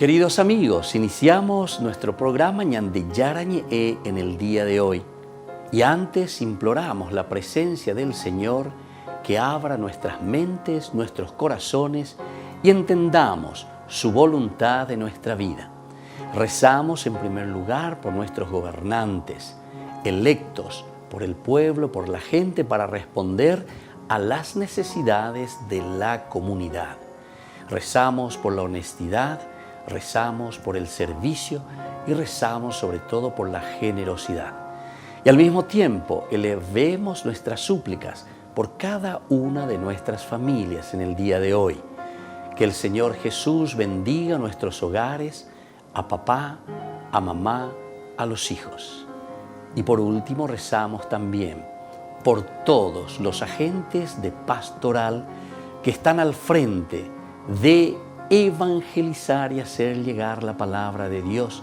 Queridos amigos, iniciamos nuestro programa Ñande Yarañe en el día de hoy. Y antes imploramos la presencia del Señor que abra nuestras mentes, nuestros corazones y entendamos su voluntad de nuestra vida. Rezamos en primer lugar por nuestros gobernantes, electos por el pueblo, por la gente, para responder a las necesidades de la comunidad. Rezamos por la honestidad, rezamos por el servicio y rezamos sobre todo por la generosidad. Y al mismo tiempo elevemos nuestras súplicas por cada una de nuestras familias en el día de hoy. Que el Señor Jesús bendiga nuestros hogares, a papá, a mamá, a los hijos. Y por último rezamos también por todos los agentes de pastoral que están al frente de evangelizar y hacer llegar la palabra de Dios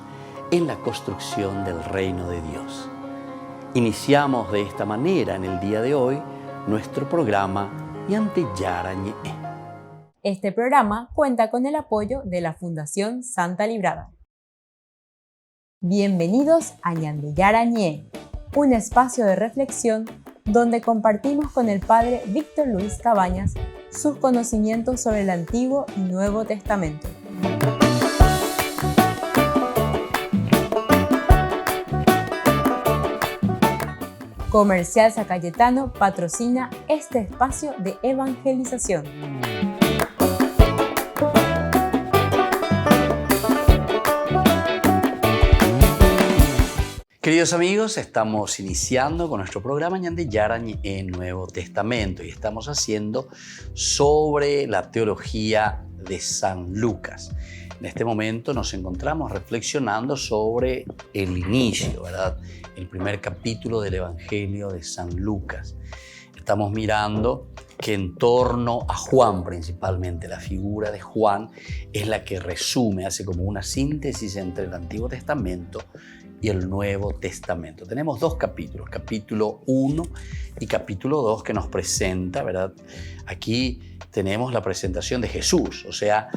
en la construcción del reino de Dios. Iniciamos de esta manera en el día de hoy nuestro programa Ñande Yarañe. Este programa cuenta con el apoyo de la Fundación Santa Librada. Bienvenidos a Ñande Yarañe, un espacio de reflexión donde compartimos con el Padre Víctor Luis Cabañas sus conocimientos sobre el Antiguo y Nuevo Testamento. Comercial San Cayetano patrocina este espacio de evangelización. Queridos amigos, estamos iniciando con nuestro programa Ñande Yarañe en Nuevo Testamento y estamos haciendo sobre la teología de San Lucas. En este momento nos encontramos reflexionando sobre el inicio, ¿verdad? El primer capítulo del Evangelio de San Lucas. Estamos mirando que en torno a Juan, principalmente la figura de Juan, es la que resume, hace como una síntesis entre el Antiguo Testamento y el Nuevo Testamento. Tenemos dos capítulos, capítulo 1 y capítulo 2, que nos presenta, ¿verdad? Aquí tenemos la presentación de Jesús, o sea,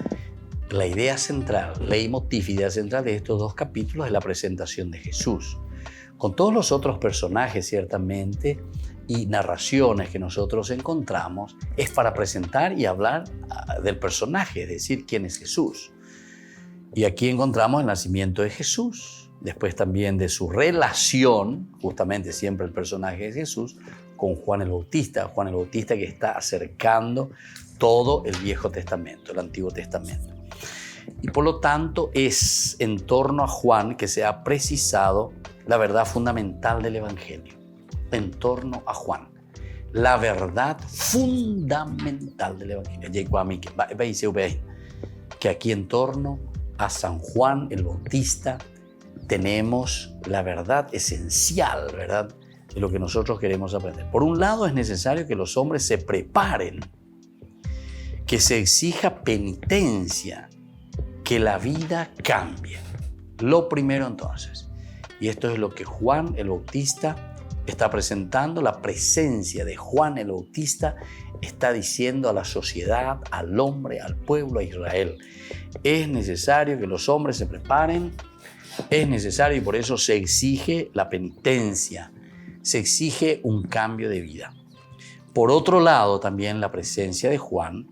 la idea central, leitmotiv, idea central de estos dos capítulos es la presentación de Jesús. Con todos los otros personajes, ciertamente, y narraciones que nosotros encontramos, es para presentar y hablar del personaje, es decir, quién es Jesús. Y aquí encontramos el nacimiento de Jesús, después también de su relación, justamente siempre el personaje de Jesús, con Juan el Bautista que está acercando todo el Viejo Testamento, el Antiguo Testamento. Y por lo tanto es en torno a Juan que se ha precisado la verdad fundamental del Evangelio, en torno a Juan. La verdad fundamental del Evangelio. Que aquí en torno a San Juan el Bautista tenemos la verdad esencial, ¿verdad?, de lo que nosotros queremos aprender. Por un lado, es necesario que los hombres se preparen, que se exija penitencia, que la vida cambie. Lo primero entonces, y esto es lo que Juan el Bautista está presentando, la presencia de Juan el Bautista está diciendo a la sociedad, al hombre, al pueblo, a Israel. Es necesario que los hombres se preparen, es necesario y por eso se exige la penitencia, se exige un cambio de vida. Por otro lado, también la presencia de Juan,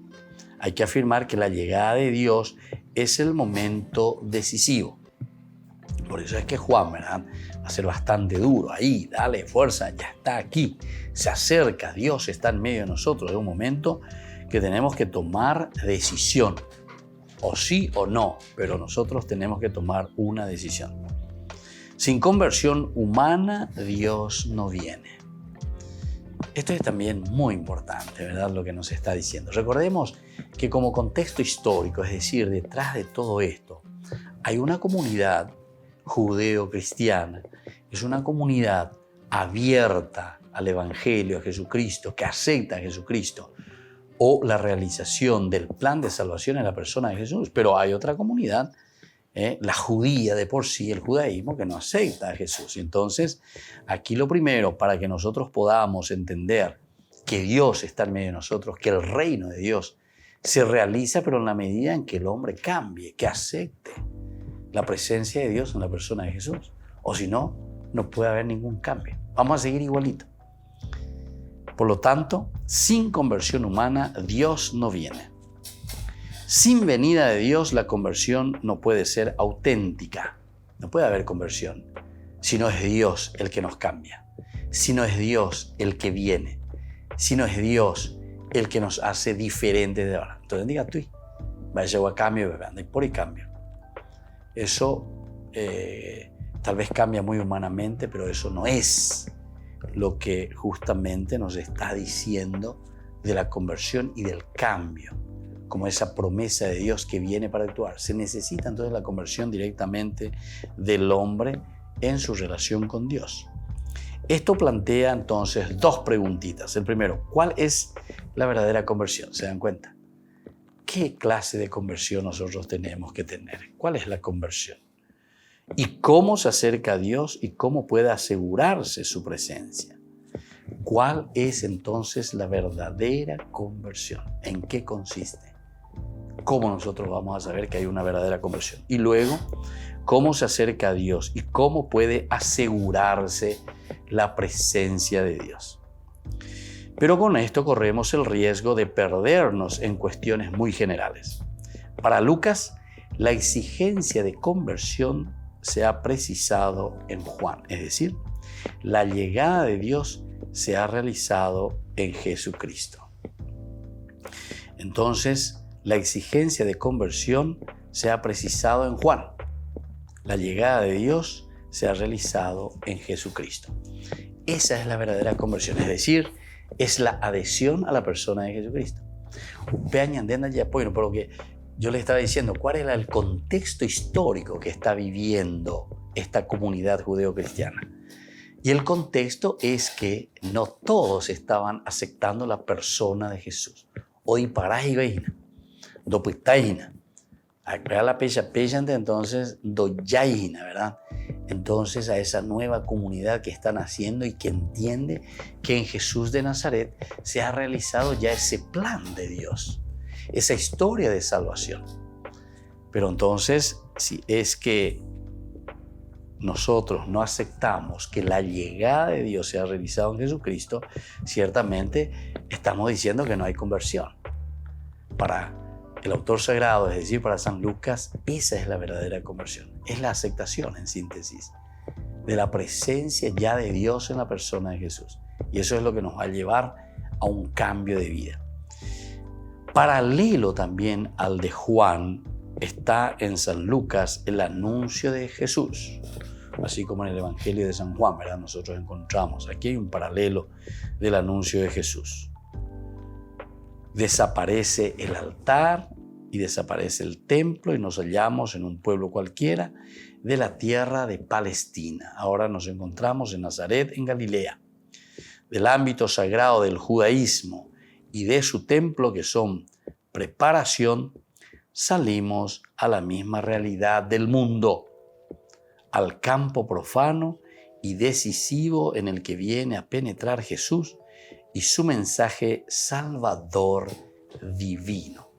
hay que afirmar que la llegada de Dios es el momento decisivo. Por eso es que Juan, ¿verdad?, va a ser bastante duro. Ahí, dale fuerza, ya está aquí, se acerca, Dios está en medio de nosotros. Es un momento que tenemos que tomar decisión, o sí o no, pero nosotros tenemos que tomar una decisión. Sin conversión humana, Dios no viene. Esto es también muy importante, ¿verdad?, lo que nos está diciendo. Recordemos que como contexto histórico, es decir, detrás de todo esto, hay una comunidad judeo-cristiana, es una comunidad abierta al Evangelio, a Jesucristo, que acepta a Jesucristo, o la realización del plan de salvación en la persona de Jesús. Pero hay otra comunidad, la judía de por sí, el judaísmo, que no acepta a Jesús. Entonces, aquí lo primero, para que nosotros podamos entender que Dios está en medio de nosotros, que el reino de Dios Se realiza, pero en la medida en que el hombre cambie, que acepte la presencia de Dios en la persona de Jesús. O si no, no puede haber ningún cambio. Vamos a seguir igualito. Por lo tanto, sin conversión humana, Dios no viene. Sin venida de Dios, la conversión no puede ser auténtica. No puede haber conversión si no es Dios el que nos cambia, si no es Dios el que viene, si no es Dios el que nos hace diferentes de ahora. Entonces diga tú, vaya a cambio, anda por y cambio. Eso tal vez cambia muy humanamente, pero eso no es lo que justamente nos está diciendo de la conversión y del cambio, como esa promesa de Dios que viene para actuar. Se necesita entonces la conversión directamente del hombre en su relación con Dios. Esto plantea entonces dos preguntitas. El primero, ¿cuál es la verdadera conversión? ¿Se dan cuenta? ¿Qué clase de conversión nosotros tenemos que tener? ¿Cuál es la conversión? ¿Y cómo se acerca a Dios y cómo puede asegurarse su presencia? ¿Cuál es entonces la verdadera conversión? ¿En qué consiste? ¿Cómo nosotros vamos a saber que hay una verdadera conversión? Y luego, ¿cómo se acerca a Dios y cómo puede asegurarse la presencia de Dios? Pero con esto corremos el riesgo de perdernos en cuestiones muy generales. Para Lucas, la exigencia de conversión se ha precisado en Juan, es decir, la llegada de Dios se ha realizado en Jesucristo. Entonces, la exigencia de conversión se ha precisado en Juan. La llegada de Dios se ha realizado en Jesucristo. Esa es la verdadera conversión, es decir, es la adhesión a la persona de Jesucristo. Pero que yo le estaba diciendo, ¿cuál era el contexto histórico que está viviendo esta comunidad judeo-cristiana? Y el contexto es que no todos estaban aceptando la persona de Jesús. Hoy para y veina, do puitaina, acá la pecha entonces do yaina, ¿verdad? Entonces a esa nueva comunidad que está naciendo y que entiende que en Jesús de Nazaret se ha realizado ya ese plan de Dios, esa historia de salvación. Pero entonces, si es que nosotros no aceptamos que la llegada de Dios se ha realizado en Jesucristo, ciertamente estamos diciendo que no hay conversión. Para el autor sagrado, es decir, para San Lucas, esa es la verdadera conversión. Es la aceptación, en síntesis, de la presencia ya de Dios en la persona de Jesús. Y eso es lo que nos va a llevar a un cambio de vida. Paralelo también al de Juan, está en San Lucas el anuncio de Jesús. Así como en el Evangelio de San Juan, ¿verdad? Nosotros encontramos, aquí hay un paralelo del anuncio de Jesús. Desaparece el altar y desaparece el templo y nos hallamos en un pueblo cualquiera de la tierra de Palestina. Ahora nos encontramos en Nazaret, en Galilea. Del ámbito sagrado del judaísmo y de su templo, que son preparación, salimos a la misma realidad del mundo, al campo profano y decisivo en el que viene a penetrar Jesús y su mensaje salvador divino.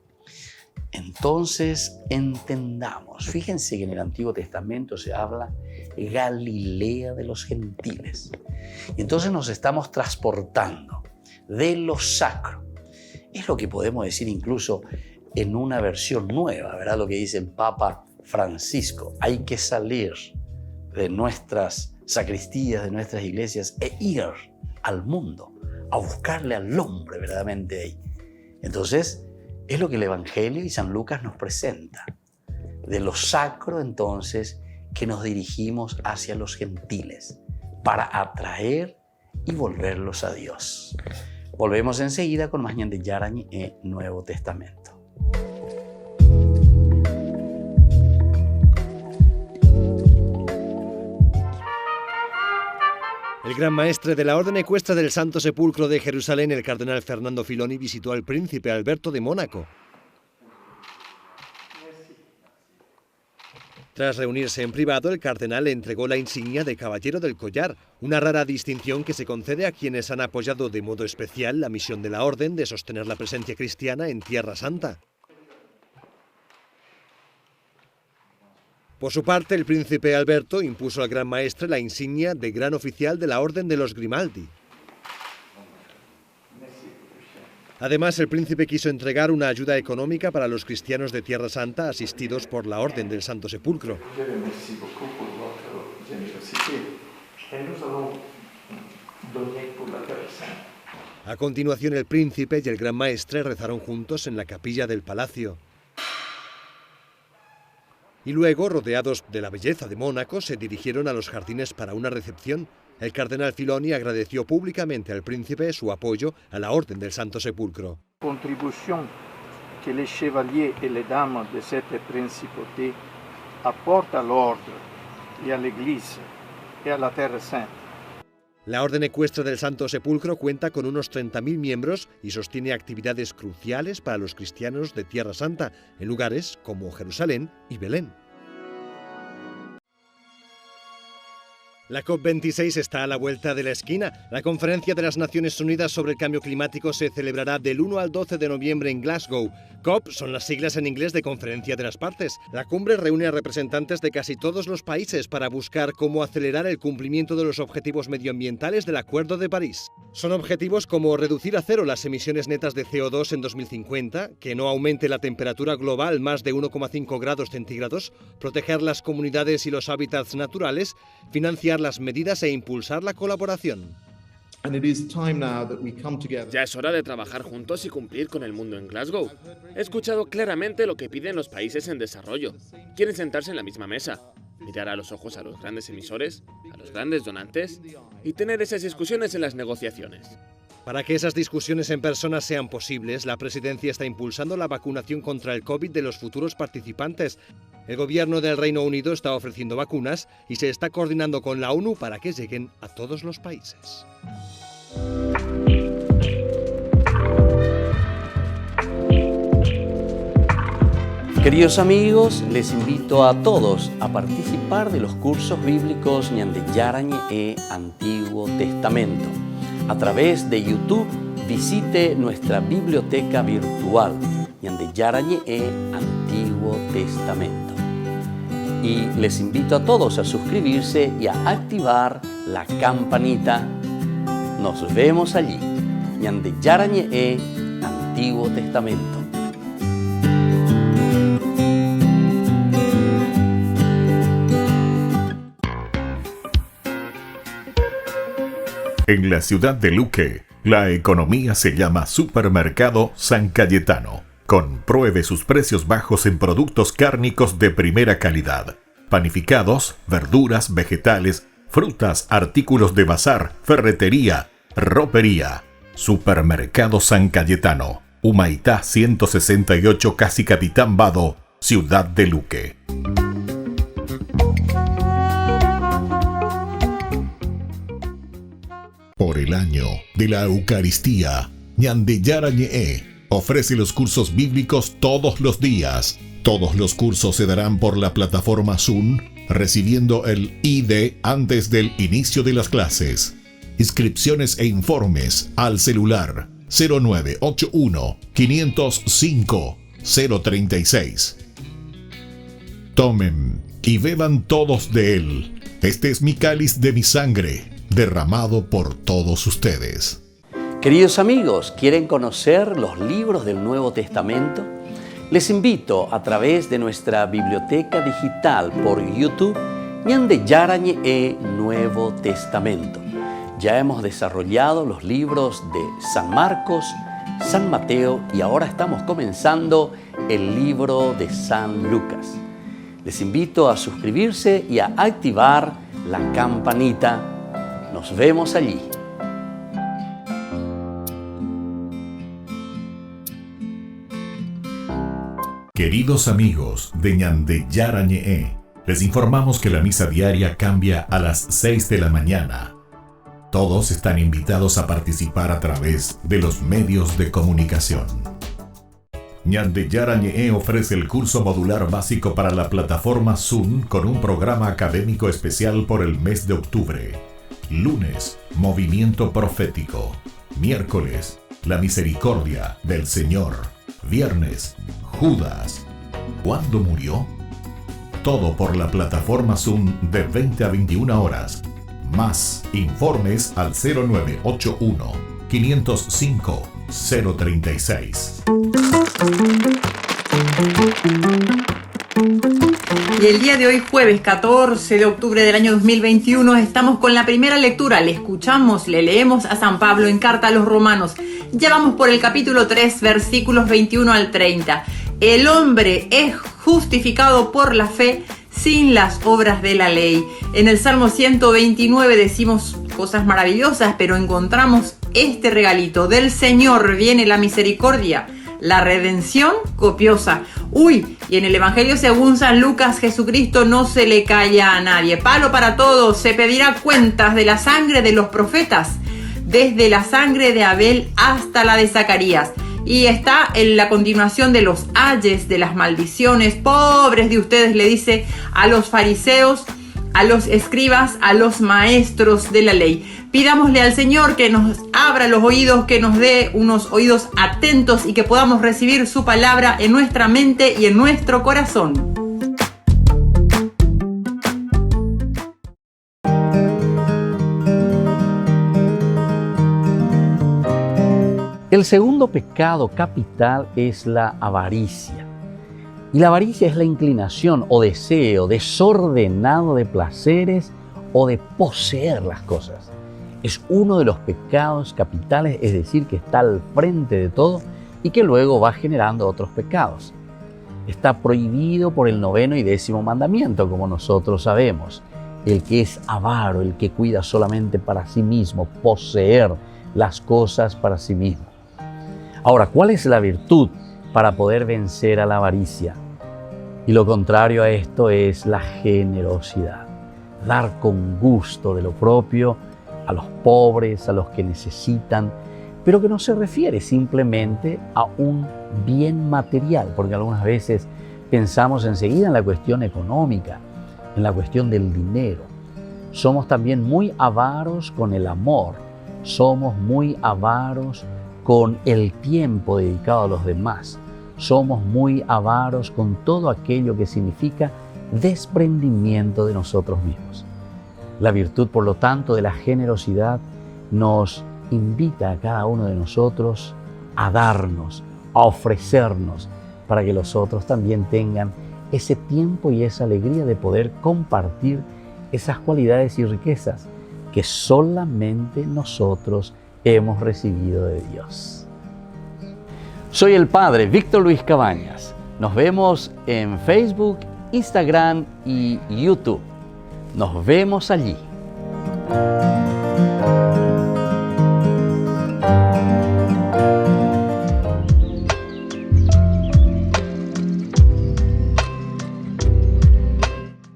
Entonces entendamos, fíjense que en el Antiguo Testamento se habla Galilea de los gentiles. Y entonces nos estamos transportando de lo sacro. Es lo que podemos decir incluso en una versión nueva, ¿verdad? Lo que dice el Papa Francisco. Hay que salir de nuestras sacristías, de nuestras iglesias e ir al mundo, a buscarle al hombre verdaderamente ahí. Entonces, es lo que el Evangelio y San Lucas nos presenta. De lo sacro, entonces, que nos dirigimos hacia los gentiles para atraer y volverlos a Dios. Volvemos enseguida con más de Yarañi en Nuevo Testamento. El gran maestre de la Orden Ecuestre del Santo Sepulcro de Jerusalén, el cardenal Fernando Filoni, visitó al príncipe Alberto de Mónaco. Tras reunirse en privado, el cardenal le entregó la insignia de Caballero del Collar, una rara distinción que se concede a quienes han apoyado de modo especial la misión de la Orden de sostener la presencia cristiana en Tierra Santa. Por su parte, el príncipe Alberto impuso al Gran Maestre la insignia de Gran Oficial de la Orden de los Grimaldi. Además, el príncipe quiso entregar una ayuda económica para los cristianos de Tierra Santa asistidos por la Orden del Santo Sepulcro. A continuación, el príncipe y el Gran Maestre rezaron juntos en la capilla del palacio. Y luego, rodeados de la belleza de Mónaco, se dirigieron a los jardines para una recepción. El cardenal Filoni agradeció públicamente al príncipe su apoyo a la Orden del Santo Sepulcro. Contribución que les chevaliers et les dames de cette principauté apportent à l'ordre y a l'Église y a la Terre Sainte. La Orden Ecuestre del Santo Sepulcro cuenta con unos 30.000 miembros y sostiene actividades cruciales para los cristianos de Tierra Santa, en lugares como Jerusalén y Belén. La COP26 está a la vuelta de la esquina. La Conferencia de las Naciones Unidas sobre el Cambio Climático se celebrará del 1 al 12 de noviembre en Glasgow. COP son las siglas en inglés de Conferencia de las Partes. La cumbre reúne a representantes de casi todos los países para buscar cómo acelerar el cumplimiento de los objetivos medioambientales del Acuerdo de París. Son objetivos como reducir a cero las emisiones netas de CO2 en 2050, que no aumente la temperatura global más de 1,5 grados centígrados, proteger las comunidades y los hábitats naturales, financiar las medidas e impulsar la colaboración. Ya es hora de trabajar juntos y cumplir con el mundo en Glasgow. He escuchado claramente lo que piden los países en desarrollo. Quieren sentarse en la misma mesa, mirar a los ojos a los grandes emisores, a los grandes donantes y tener esas discusiones en las negociaciones. Para que esas discusiones en persona sean posibles, la presidencia está impulsando la vacunación contra el COVID de los futuros participantes. El gobierno del Reino Unido está ofreciendo vacunas y se está coordinando con la ONU para que lleguen a todos los países. Queridos amigos, les invito a todos a participar de los cursos bíblicos Ñande Yarañe e Antiguo Testamento. A través de YouTube, visite nuestra biblioteca virtual Ñande Yarañe e Antiguo Testamento. Y les invito a todos a suscribirse y a activar la campanita. Nos vemos allí. Ñande Yarañe e Antiguo Testamento. En la ciudad de Luque, la economía se llama Supermercado San Cayetano. Compruebe sus precios bajos en productos cárnicos de primera calidad. Panificados, verduras, vegetales, frutas, artículos de bazar, ferretería, ropería. Supermercado San Cayetano, Humaitá 168, Casi Capitán Vado, ciudad de Luque. Por el año de la Eucaristía, Ñande Yarañe ofrece los cursos bíblicos todos los días. Todos los cursos se darán por la plataforma Zoom, recibiendo el ID antes del inicio de las clases. Inscripciones e informes al celular 0981 505 036. Tomen y beban todos de él. Este es mi cáliz de mi sangre, derramado por todos ustedes. Queridos amigos, ¿quieren conocer los libros del Nuevo Testamento? Les invito a través de nuestra biblioteca digital por YouTube Ñande Yarañe e Nuevo Testamento. Ya hemos desarrollado los libros de San Marcos, San Mateo y ahora estamos comenzando el libro de San Lucas. Les invito a suscribirse y a activar la campanita. Nos vemos allí. Queridos amigos de Ñande Yarañe, les informamos que la misa diaria cambia a las 6 de la mañana. Todos están invitados a participar a través de los medios de comunicación. Ñandeyara Ñe'e ofrece el curso modular básico para la plataforma Zoom con un programa académico especial por el mes de octubre. Lunes, Movimiento Profético. Miércoles, La Misericordia del Señor. Viernes, Judas. ¿Cuándo murió? Todo por la plataforma Zoom de 20 a 21 horas. Más informes al 0981 505 036. Y el día de hoy, jueves 14 de octubre del año 2021, estamos con la primera lectura. Le escuchamos, le leemos a San Pablo en carta a los Romanos. Ya vamos por el capítulo 3, versículos 21 al 30. El hombre es justificado por la fe sin las obras de la ley. En el Salmo 129 decimos cosas maravillosas, pero encontramos este regalito. Del Señor viene la misericordia, la redención copiosa. Y en el Evangelio según San Lucas, Jesucristo no se le calla a nadie. Palo para todos, se pedirá cuentas de la sangre de los profetas, desde la sangre de Abel hasta la de Zacarías. Y está en la continuación de los ayes, de las maldiciones. Pobres de ustedes, le dice a los fariseos, a los escribas, a los maestros de la ley. Pidámosle al Señor que nos abra los oídos, que nos dé unos oídos atentos y que podamos recibir su palabra en nuestra mente y en nuestro corazón. El segundo pecado capital es la avaricia. Y la avaricia es la inclinación o deseo desordenado de placeres o de poseer las cosas. Es uno de los pecados capitales, es decir, que está al frente de todo y que luego va generando otros pecados. Está prohibido por el 9º y 10º mandamiento, como nosotros sabemos. El que es avaro, el que cuida solamente para sí mismo, poseer las cosas para sí mismo. Ahora, ¿cuál es la virtud para poder vencer a la avaricia? Y lo contrario a esto es la generosidad. Dar con gusto de lo propio a los pobres, a los que necesitan, pero que no se refiere simplemente a un bien material, porque algunas veces pensamos enseguida en la cuestión económica, en la cuestión del dinero. Somos también muy avaros con el amor, somos muy avaros con el tiempo dedicado a los demás. Somos muy avaros con todo aquello que significa desprendimiento de nosotros mismos. La virtud, por lo tanto, de la generosidad nos invita a cada uno de nosotros a darnos, a ofrecernos, para que los otros también tengan ese tiempo y esa alegría de poder compartir esas cualidades y riquezas que solamente nosotros hemos recibido de Dios. Soy el Padre Víctor Luis Cabañas. Nos vemos en Facebook, Instagram y YouTube. Nos vemos allí.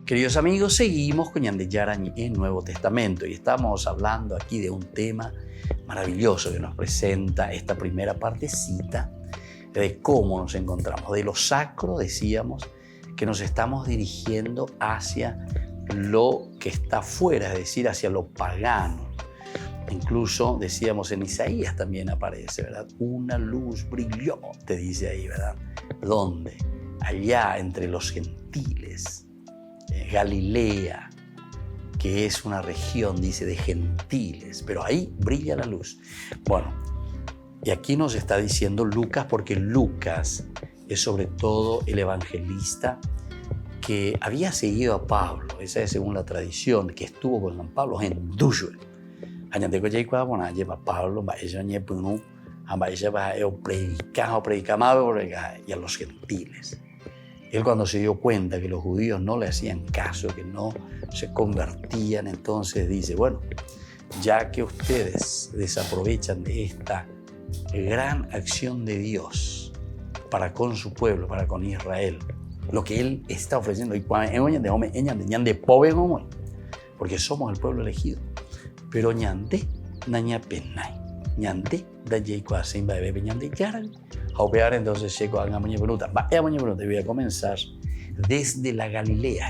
Queridos amigos, seguimos con Ñandeyara en Nuevo Testamento y estamos hablando aquí de un tema maravilloso que nos presenta esta primera partecita de cómo nos encontramos. De lo sacro decíamos que nos estamos dirigiendo hacia lo que está fuera, es decir, hacia lo pagano. Incluso decíamos en Isaías también aparece, ¿verdad? Una luz brilló, te dice ahí, ¿verdad? ¿Dónde? Allá entre los gentiles. Galilea, que es una región, dice, de gentiles, pero ahí brilla la luz. Bueno, y aquí nos está diciendo Lucas, porque Lucas es sobre todo el evangelista que había seguido a Pablo, esa es según la tradición, que estuvo con San Pablo en Dushuel. Añanteco ya igual, bueno, lleva Pablo, va ella ñe punu, va ella va predicaba y a los gentiles. Él cuando se dio cuenta que los judíos no le hacían caso, que no se convertían, entonces dice, bueno, ya que ustedes desaprovechan de esta gran acción de Dios para con su pueblo, para con Israel, lo que Él está ofreciendo, porque somos el pueblo elegido, pero ñande naña penay, ñande da jay kwa simba bebe ñande yaran, Jaupear entonces llego a mañana pregunta. Va a mañana pregunta y voy a comenzar desde la Galilea.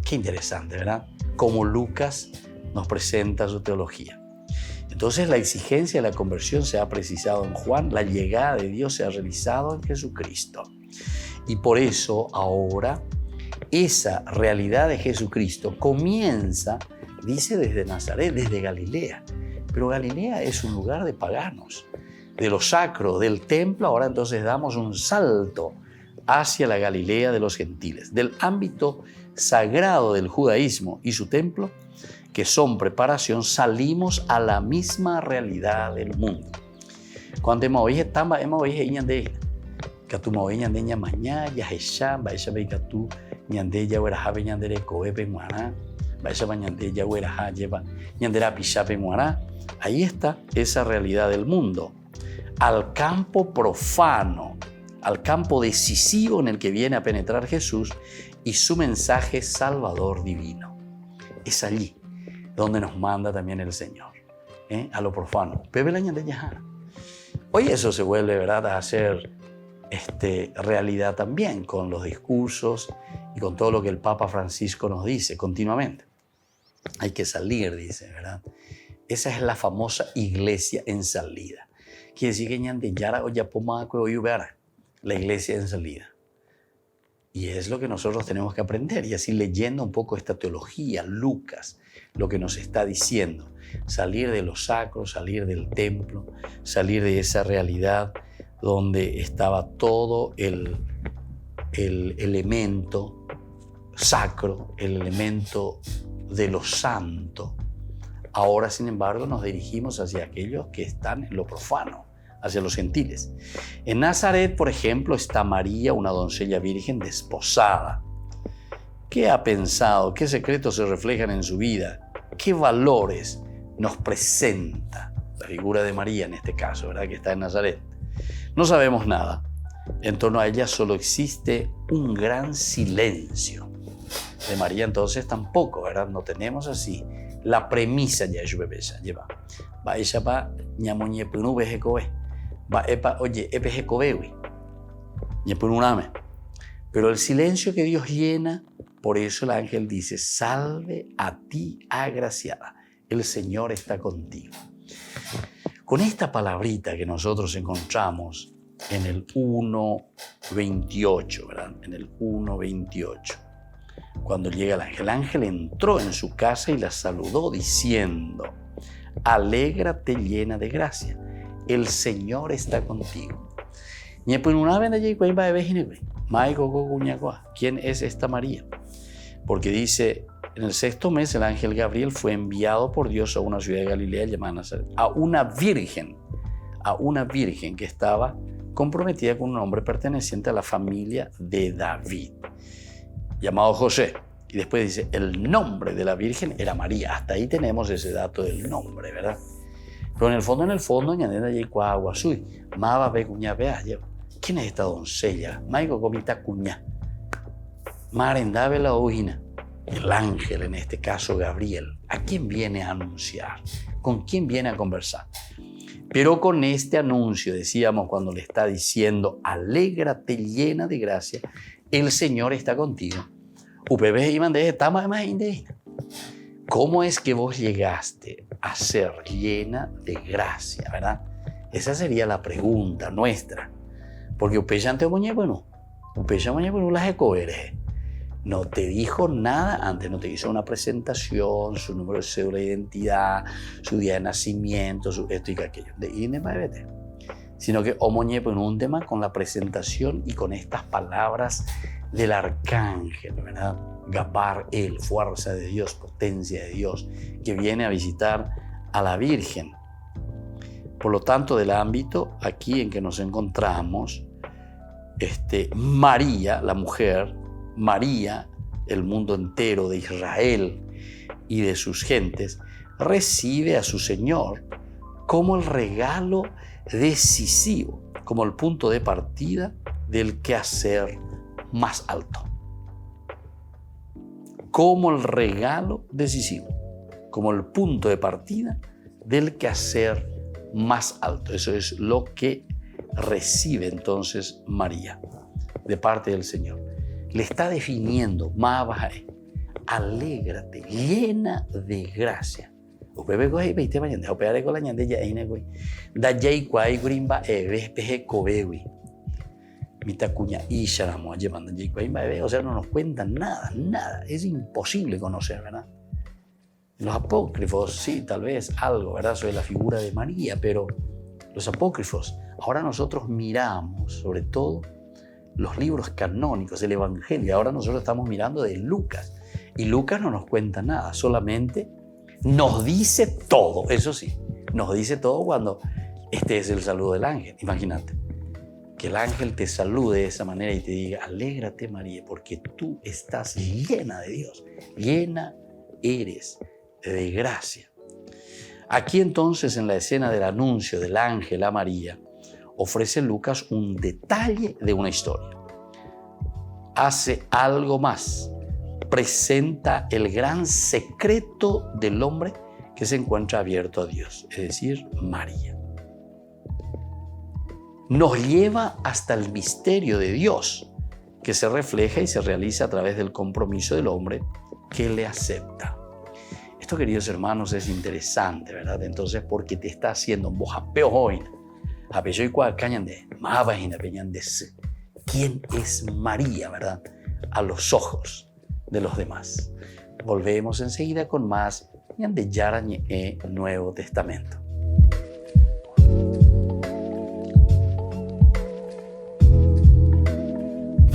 Qué interesante, ¿verdad? Como Lucas nos presenta su teología. Entonces la exigencia de la conversión se ha precisado en Juan, la llegada de Dios se ha realizado en Jesucristo. Y por eso ahora esa realidad de Jesucristo comienza, dice, desde Nazaret, desde Galilea. Pero Galilea es un lugar de paganos, de lo sacro, del templo. Ahora entonces damos un salto hacia la Galilea de los gentiles, del ámbito sagrado del judaísmo y su templo, que son preparación, salimos a la misma realidad del mundo. Cuando hemos oído tamba, hemos oído ñande, que tú me oías ñande ña mañana, ya hecham, va esa que tú ñande ya huera habe ñande de coepe muana, va esa ñande ya huera ha lleva ñande la pichape muana. Ahí está esa realidad del mundo. Al campo profano, al campo decisivo en el que viene a penetrar Jesús y su mensaje salvador divino. Es allí donde nos manda también el Señor, a lo profano. Hoy eso se vuelve, ¿verdad?, a ser realidad también con los discursos y con todo lo que el Papa Francisco nos dice continuamente. Hay que salir, dice, ¿verdad? Esa es la famosa iglesia en salida. Quiere decir que la iglesia en salida. Y es lo que nosotros tenemos que aprender. Y así leyendo un poco esta teología, Lucas, lo que nos está diciendo. Salir de lo sacro, salir del templo, salir de esa realidad donde estaba todo el elemento sacro, el elemento de lo santo. Ahora, sin embargo, nos dirigimos hacia aquellos que están en lo profano, hacia los gentiles. En Nazaret, por ejemplo, está María, una doncella virgen desposada. ¿Qué ha pensado? ¿Qué secretos se reflejan en su vida? ¿Qué valores nos presenta la figura de María en este caso, ¿verdad?, que está en Nazaret? No sabemos nada. En torno a ella solo existe un gran silencio. De María entonces tampoco, ¿verdad? No tenemos así la premisa ya lleva. Va ella pa ñamoñe punu vejecobe. Va epa oye epejecobewi. Ñepununame. Pero el silencio que Dios llena, por eso el ángel dice: salve a ti, agraciada, el Señor está contigo. Con esta palabrita que nosotros encontramos en el 1:28, ¿verdad? En el 1:28. Cuando llega el ángel entró en su casa y la saludó diciendo: alégrate llena de gracia, el Señor está contigo. ¿Quién es esta María? Porque dice, en el 6º mes el ángel Gabriel fue enviado por Dios a una ciudad de Galilea llamada Nazaret, a una virgen que estaba comprometida con un hombre perteneciente a la familia de David, llamado José. Y después dice, el nombre de la virgen era María. Hasta ahí tenemos ese dato del nombre, ¿verdad? Pero en el fondo, ¿quién es esta doncella? Maico comita cuñá. Marendave la ojina. El ángel, en este caso Gabriel, ¿a quién viene a anunciar? ¿Con quién viene a conversar? Pero con este anuncio, decíamos, cuando le está diciendo, alégrate llena de gracia, el Señor está contigo. ¿Cómo es que vos llegaste a ser llena de gracia, verdad? Esa sería la pregunta nuestra. Porque no te dijo nada antes, no te hizo una presentación, su número de cédula de identidad, su día de nacimiento, su esto y aquello. Sino que en un tema con la presentación y con estas palabras del arcángel, ¿verdad? Gapar, el fuerza de Dios, potencia de Dios, que viene a visitar a la Virgen. Por lo tanto, del ámbito aquí en que nos encontramos, María, la mujer, María, el mundo entero de Israel y de sus gentes, recibe a su Señor como el regalo decisivo, como el punto de partida del quehacer más alto. Como el regalo decisivo, como el punto de partida del quehacer más alto. Eso es lo que recibe entonces María de parte del Señor. Le está definiendo, Mabae, alégrate, llena de gracia. O sea, no nos cuentan nada. Es imposible conocer, ¿verdad? Los apócrifos, sí, tal vez algo, ¿verdad?, sobre la figura de María, pero los apócrifos, ahora nosotros miramos, sobre todo, los libros canónicos, el Evangelio. Ahora nosotros estamos mirando de Lucas. Y Lucas no nos cuenta nada, solamente nos dice todo. Eso sí, nos dice todo cuando este es el saludo del ángel. Imagínate, que el ángel te salude de esa manera y te diga, alégrate María, porque tú estás llena de Dios, llena eres de gracia. Aquí entonces, en la escena del anuncio del ángel a María, ofrece Lucas un detalle de una historia. Hace algo más, presenta el gran secreto del hombre que se encuentra abierto a Dios, es decir, María. Nos lleva hasta el misterio de Dios, que se refleja y se realiza a través del compromiso del hombre que le acepta. Esto, queridos hermanos, es interesante, ¿verdad? Entonces, porque te está haciendo ¿quién es María, verdad?, a los ojos de los demás. Volvemos enseguida con más de Yarañe Nuevo Testamento.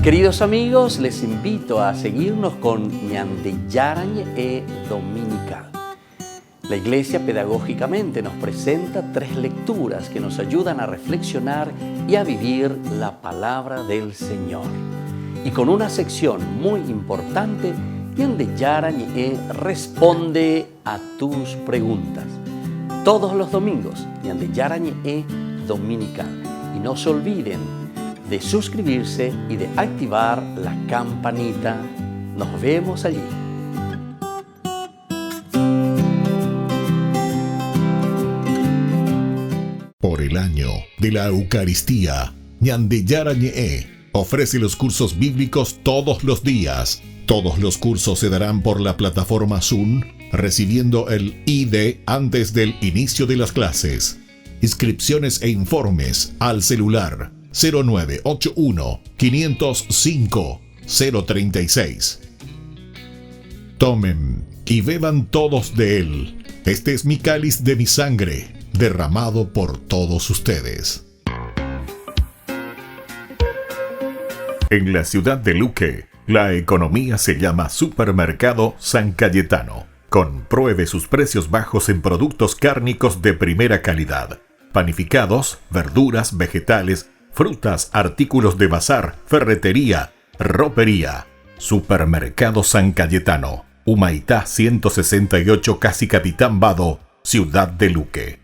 Queridos amigos, les invito a seguirnos con Ñande Yarañe Dominical. La Iglesia pedagógicamente nos presenta 3 lecturas que nos ayudan a reflexionar y a vivir la palabra del Señor. Y con una sección muy importante, Ñande Yarañe responde a tus preguntas. Todos los domingos, Ñande Yarañe Dominical. Y no se olviden de suscribirse y de activar la campanita. Nos vemos allí. Por el año de la Eucaristía, Ñande Yarañe ofrece los cursos bíblicos todos los días. Todos los cursos se darán por la plataforma Zoom, recibiendo el ID antes del inicio de las clases. Inscripciones e informes al celular 0981 505 036. Tomen y beban todos de él. Este es mi cáliz de mi sangre, derramado por todos ustedes. En la ciudad de Luque, la economía se llama Supermercado San Cayetano. Compruebe sus precios bajos en productos cárnicos de primera calidad. Panificados, verduras, vegetales, frutas, artículos de bazar, ferretería, ropería. Supermercado San Cayetano, Humaitá 168, Casi Capitán Vado, ciudad de Luque.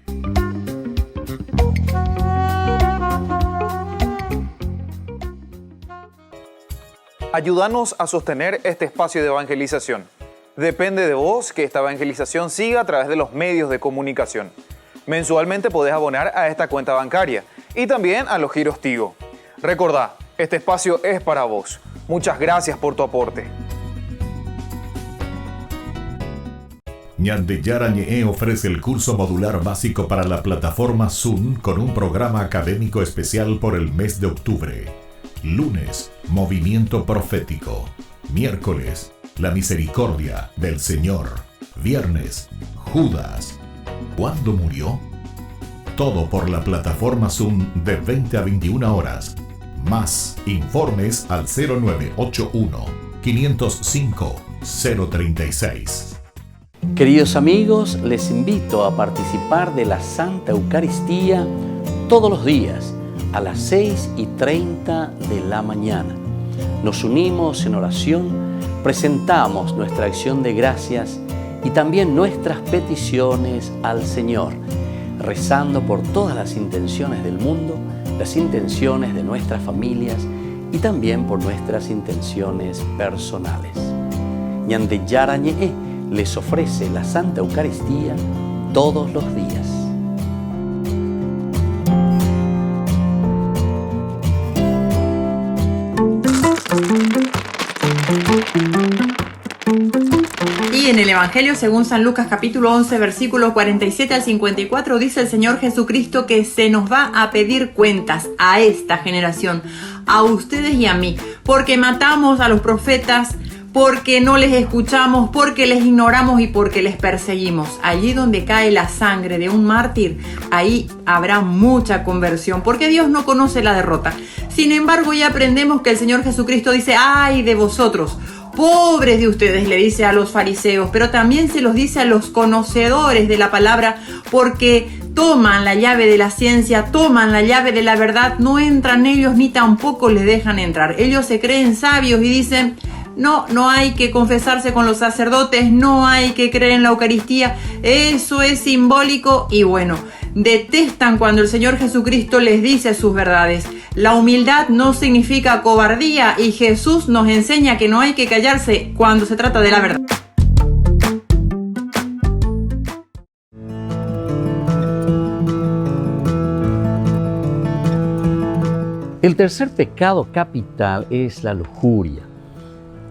Ayúdanos a sostener este espacio de evangelización. Depende de vos que esta evangelización siga a través de los medios de comunicación. Mensualmente podés abonar a esta cuenta bancaria y también a los giros Tigo. Recordá, este espacio es para vos. Muchas gracias por tu aporte. Ñande Yarañe ofrece el curso modular básico para la plataforma Zoom con un programa académico especial por el mes de octubre. Lunes, Movimiento Profético. Miércoles, La Misericordia del Señor. Viernes, Judas. ¿Cuándo murió? Todo por la plataforma Zoom de 20 a 21 horas. Más informes al 0981 505 036. Queridos amigos, les invito a participar de la Santa Eucaristía todos los días a las 6:30 de la mañana. Nos unimos en oración, presentamos nuestra acción de gracias y también nuestras peticiones al Señor, rezando por todas las intenciones del mundo, las intenciones de nuestras familias y también por nuestras intenciones personales. Ñande Yarañe les ofrece la Santa Eucaristía todos los días. Y en el Evangelio según San Lucas capítulo 11 versículos 47 al 54 dice el Señor Jesucristo que se nos va a pedir cuentas a esta generación, a ustedes y a mí, porque matamos a los profetas, porque no les escuchamos, porque les ignoramos y porque les perseguimos. Allí donde cae la sangre de un mártir, ahí habrá mucha conversión, porque Dios no conoce la derrota. Sin embargo, ya aprendemos que el Señor Jesucristo dice, ¡ay de vosotros! Pobres de ustedes, le dice a los fariseos, pero también se los dice a los conocedores de la palabra, porque toman la llave de la ciencia, toman la llave de la verdad, no entran ellos ni tampoco les dejan entrar. Ellos se creen sabios y dicen, no hay que confesarse con los sacerdotes, no hay que creer en la Eucaristía, eso es simbólico y bueno, detestan cuando el Señor Jesucristo les dice sus verdades. La humildad no significa cobardía y Jesús nos enseña que no hay que callarse cuando se trata de la verdad. El tercer pecado capital es la lujuria,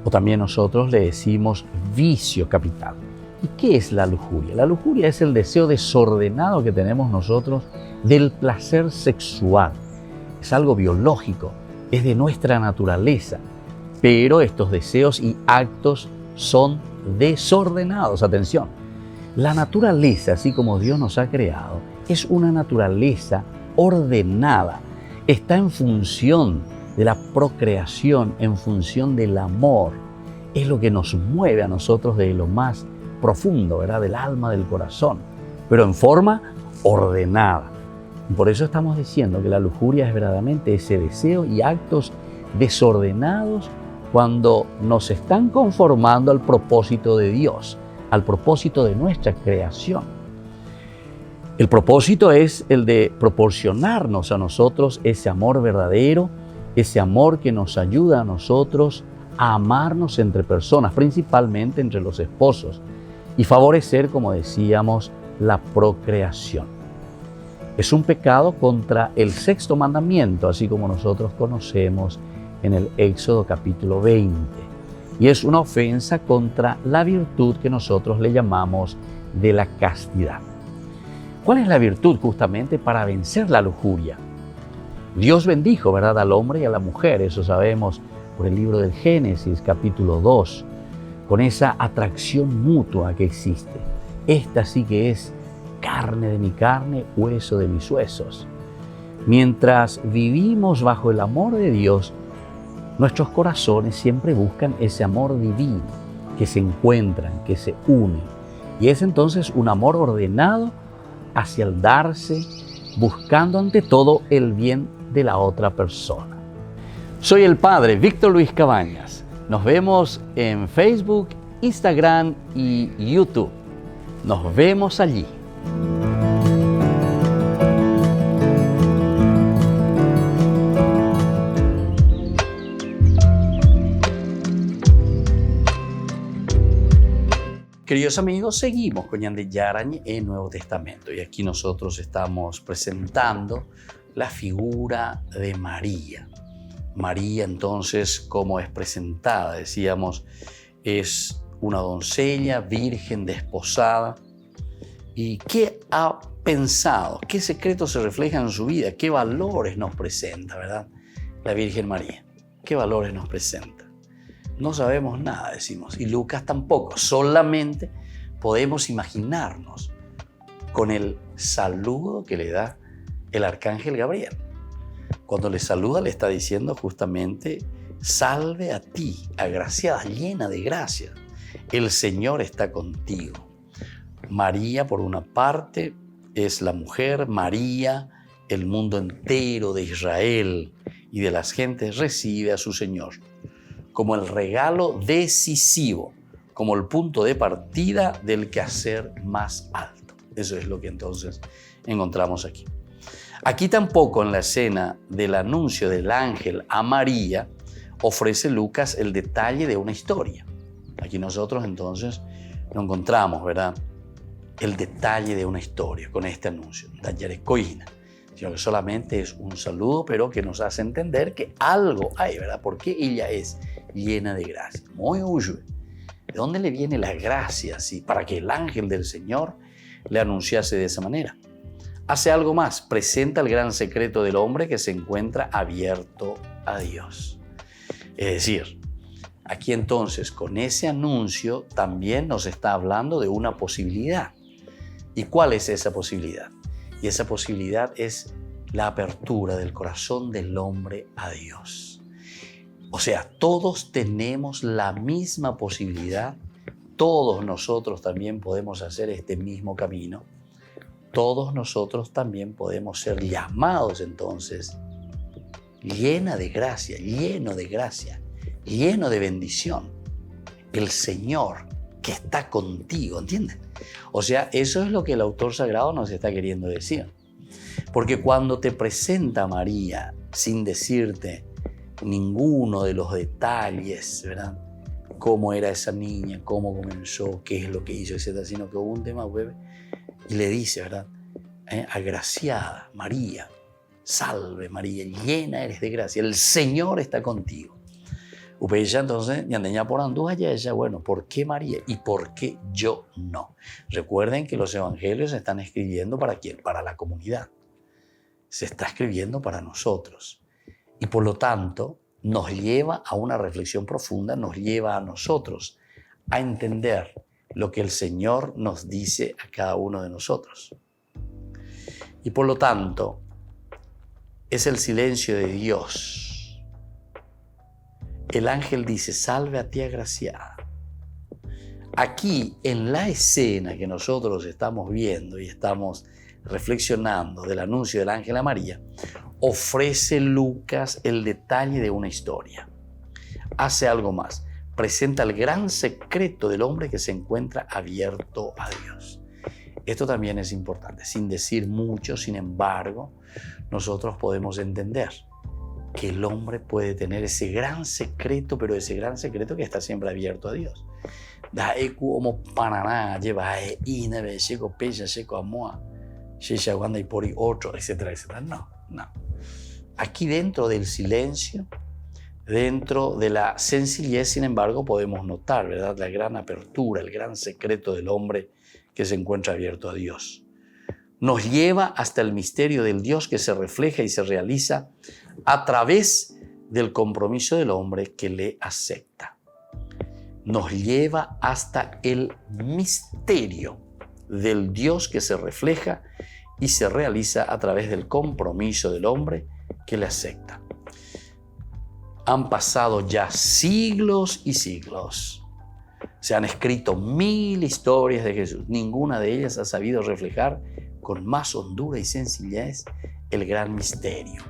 o también nosotros le decimos vicio capital. ¿Y qué es la lujuria? La lujuria es el deseo desordenado que tenemos nosotros del placer sexual. Es algo biológico, es de nuestra naturaleza, pero estos deseos y actos son desordenados. Atención, la naturaleza, así como Dios nos ha creado, es una naturaleza ordenada. Está en función de la procreación, en función del amor. Es lo que nos mueve a nosotros de lo más profundo, ¿verdad? Del alma, del corazón, pero en forma ordenada. Y por eso estamos diciendo que la lujuria es verdaderamente ese deseo y actos desordenados cuando nos están conformando al propósito de Dios, al propósito de nuestra creación. El propósito es el de proporcionarnos a nosotros ese amor verdadero, ese amor que nos ayuda a nosotros a amarnos entre personas, principalmente entre los esposos, y favorecer, como decíamos, la procreación. Es un pecado contra el sexto mandamiento, así como nosotros conocemos en el Éxodo capítulo 20. Y es una ofensa contra la virtud que nosotros le llamamos de la castidad. ¿Cuál es la virtud justamente para vencer la lujuria? Dios bendijo, ¿verdad?, al hombre y a la mujer, eso sabemos por el libro del Génesis capítulo 2, con esa atracción mutua que existe. Esta sí que es carne de mi carne, hueso de mis huesos. Mientras vivimos bajo el amor de Dios, nuestros corazones siempre buscan ese amor divino, que se encuentran, que se unen. Y es entonces un amor ordenado hacia el darse, buscando ante todo el bien de la otra persona. Soy el Padre Víctor Luis Cabañas. Nos vemos en Facebook, Instagram y YouTube. Nos vemos allí. Queridos amigos, seguimos con Ñande Yarañe en Nuevo Testamento y aquí nosotros estamos presentando la figura de María. María entonces, como es presentada, decíamos, es una doncella virgen desposada. ¿Y qué ha pensado? ¿Qué secretos se reflejan en su vida? ¿Qué valores nos presenta, verdad? La Virgen María. ¿Qué valores nos presenta? No sabemos nada, decimos, y Lucas tampoco. Solamente podemos imaginarnos con el saludo que le da el arcángel Gabriel. Cuando le saluda, le está diciendo justamente, salve a ti, agraciada, llena de gracia. El Señor está contigo. María, por una parte, es la mujer. María, el mundo entero de Israel y de las gentes, recibe a su Señor como el regalo decisivo, como el punto de partida del quehacer más alto. Eso es lo que entonces encontramos aquí. Aquí tampoco en la escena del anuncio del ángel a María ofrece Lucas el detalle de una historia. Aquí nosotros entonces no encontramos, ¿verdad?, el detalle de una historia con este anuncio, sino que solamente es un saludo, pero que nos hace entender que algo hay, ¿verdad? Porque ella es llena de gracia. Muy usual. ¿De dónde le viene la gracia para que el ángel del Señor le anunciase de esa manera? Hace algo más, presenta el gran secreto del hombre que se encuentra abierto a Dios. Es decir, aquí entonces con ese anuncio también nos está hablando de una posibilidad. ¿Y cuál es esa posibilidad? Y esa posibilidad es la apertura del corazón del hombre a Dios. O sea, todos tenemos la misma posibilidad, todos nosotros también podemos hacer este mismo camino, todos nosotros también podemos ser llamados entonces lleno de gracia, lleno de bendición. El Señor que está contigo, ¿entienden? O sea, eso es lo que el autor sagrado nos está queriendo decir. Porque cuando te presenta María sin decirte ninguno de los detalles, ¿verdad? Cómo era esa niña, cómo comenzó, qué es lo que hizo, etc., sino que hubo un tema web y le dice, ¿verdad? Agraciada María, salve María, llena eres de gracia, el Señor está contigo. Ella entonces, bueno, ¿por qué María y por qué yo no? Recuerden que los evangelios se están escribiendo ¿para quién? Para la comunidad. Se está escribiendo para nosotros. Y por lo tanto, nos lleva a una reflexión profunda, nos lleva a nosotros a entender lo que el Señor nos dice a cada uno de nosotros. Y por lo tanto, es el silencio de Dios. El ángel dice, salve a ti agraciada. Aquí, en la escena que nosotros estamos viendo y estamos reflexionando del anuncio del ángel a María, ofrece Lucas el detalle de una historia. Hace algo más. Presenta el gran secreto del hombre que se encuentra abierto a Dios. Esto también es importante. Sin decir mucho, sin embargo, nosotros podemos entender que el hombre puede tener ese gran secreto, pero ese gran secreto que está siempre abierto a Dios. Etcétera, etcétera. No. Aquí dentro del silencio, dentro de la sencillez, sin embargo, podemos notar, ¿verdad?, la gran apertura, el gran secreto del hombre que se encuentra abierto a Dios. Nos lleva hasta el misterio del Dios que se refleja y se realiza a través del compromiso del hombre que le acepta. Nos lleva hasta el misterio del Dios que se refleja y se realiza a través del compromiso del hombre que le acepta. Han pasado ya siglos y siglos. Se han escrito 1000 historias de Jesús. Ninguna de ellas ha sabido reflejar con más hondura y sencillez el gran misterio.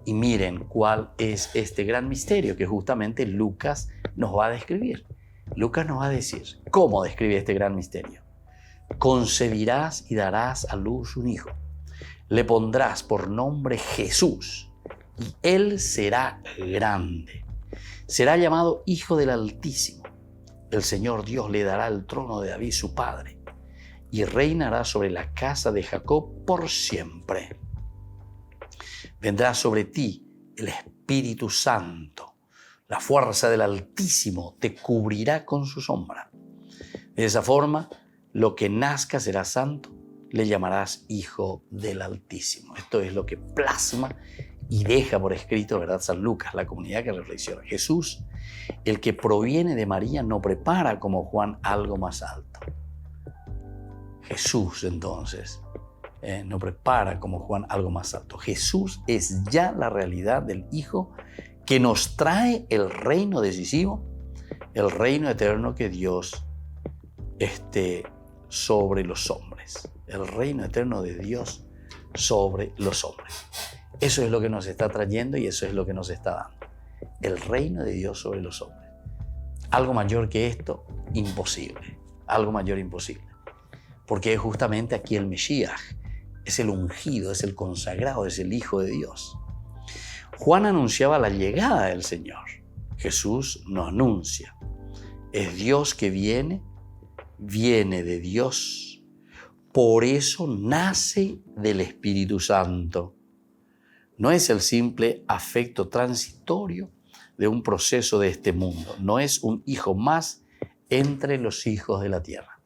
Y miren cuál es este gran misterio que justamente Lucas nos va a describir. Lucas nos va a decir cómo describe este gran misterio. Concebirás y darás a luz un hijo. Le pondrás por nombre Jesús y él será grande. Será llamado Hijo del Altísimo. El Señor Dios le dará el trono de David su padre y reinará sobre la casa de Jacob por siempre. Vendrá sobre ti el Espíritu Santo. La fuerza del Altísimo te cubrirá con su sombra. De esa forma, lo que nazca será santo, le llamarás Hijo del Altísimo. Esto es lo que plasma y deja por escrito, ¿verdad?, San Lucas, la comunidad que reflexiona. Jesús, el que proviene de María, no prepara como Juan algo más alto. Jesús, entonces, no prepara como Juan algo más alto. Jesús es ya la realidad del Hijo que nos trae el reino decisivo, el reino eterno que Dios sobre los hombres. El reino eterno de Dios sobre los hombres. Eso es lo que nos está trayendo y eso es lo que nos está dando. El reino de Dios sobre los hombres. Algo mayor que esto, imposible. Algo mayor, imposible. Porque es justamente aquí el Mesías. Es el ungido, es el consagrado, es el Hijo de Dios. Juan anunciaba la llegada del Señor. Jesús nos anuncia. Es Dios que viene de Dios. Por eso nace del Espíritu Santo. No es el simple afecto transitorio de un proceso de este mundo. No es un hijo más entre los hijos de la tierra.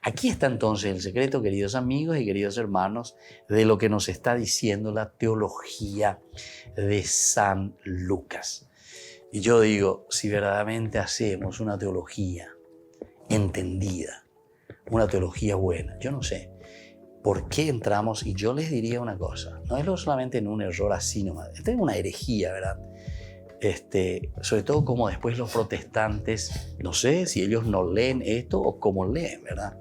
Aquí está entonces el secreto, queridos amigos y queridos hermanos, de lo que nos está diciendo la teología de San Lucas. Y yo digo, si verdaderamente hacemos una teología entendida, una teología buena, yo no sé por qué entramos, y yo les diría una cosa, no es solamente en un error así nomás, esta es una herejía, ¿verdad? Sobre todo como después los protestantes, no sé si ellos no leen esto o cómo leen, ¿verdad?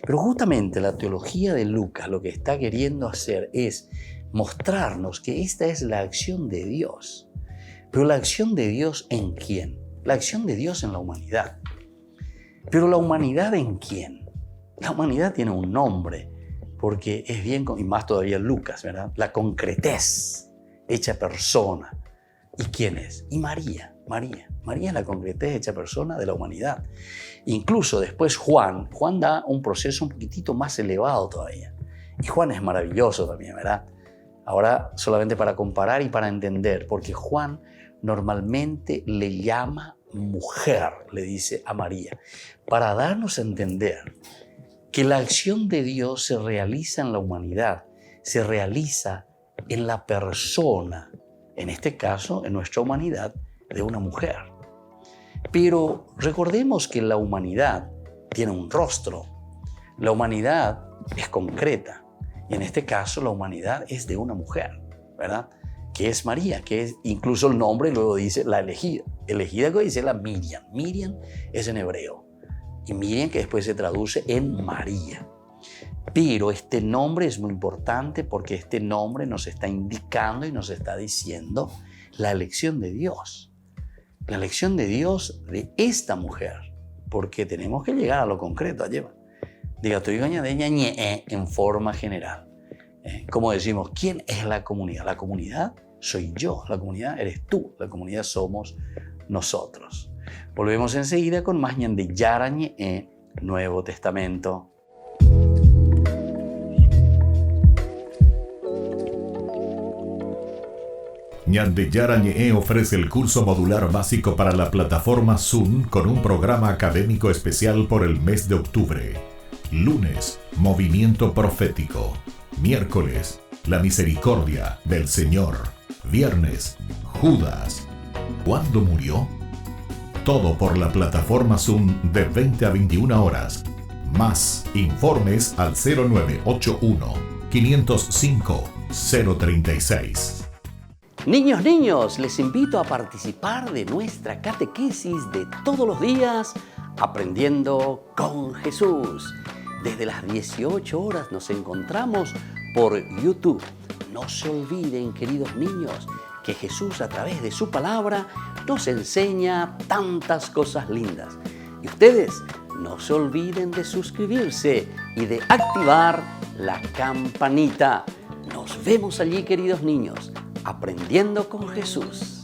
Pero justamente la teología de Lucas lo que está queriendo hacer es mostrarnos que esta es la acción de Dios. Pero la acción de Dios ¿en quién? La acción de Dios en la humanidad. Pero la humanidad ¿en quién? La humanidad tiene un nombre, porque es bien, y más todavía Lucas, ¿verdad? La concretez, hecha persona. ¿Y quién es? Y María. María es la concretez hecha persona de la humanidad. Incluso después Juan da un proceso un poquitito más elevado todavía. Y Juan es maravilloso también, ¿verdad? Ahora solamente para comparar y para entender, porque Juan normalmente le llama mujer, le dice a María, para darnos a entender que la acción de Dios se realiza en la humanidad, se realiza en la persona, en este caso, en nuestra humanidad, de una mujer. Pero recordemos que la humanidad tiene un rostro. La humanidad es concreta. Y en este caso, la humanidad es de una mujer, ¿verdad? Que es María, que es incluso el nombre, luego dice la elegida. Elegida que dice la Miriam. Miriam es en hebreo. Y Miriam que después se traduce en María. Pero este nombre es muy importante porque este nombre nos está indicando y nos está diciendo la elección de Dios. La elección de Dios de esta mujer. Porque tenemos que llegar a lo concreto. Diga, estoy de en forma general. Como decimos, ¿quién es la comunidad? La comunidad soy yo, la comunidad eres tú, la comunidad somos nosotros. Volvemos enseguida con más de Yarañe, Nuevo Testamento. Ñande Yarañe ofrece el curso modular básico para la plataforma Zoom con un programa académico especial por el mes de octubre. Lunes, Movimiento Profético. Miércoles, La Misericordia del Señor. Viernes, Judas. ¿Cuándo murió? Todo por la plataforma Zoom de 20 a 21 horas. Más informes al 0981-505-036. Niños, les invito a participar de nuestra catequesis de todos los días, Aprendiendo con Jesús. Desde las 18 horas nos encontramos por YouTube. No se olviden, queridos niños, que Jesús a través de su palabra nos enseña tantas cosas lindas. Y ustedes no se olviden de suscribirse y de activar la campanita. Nos vemos allí, queridos niños, aprendiendo con Jesús.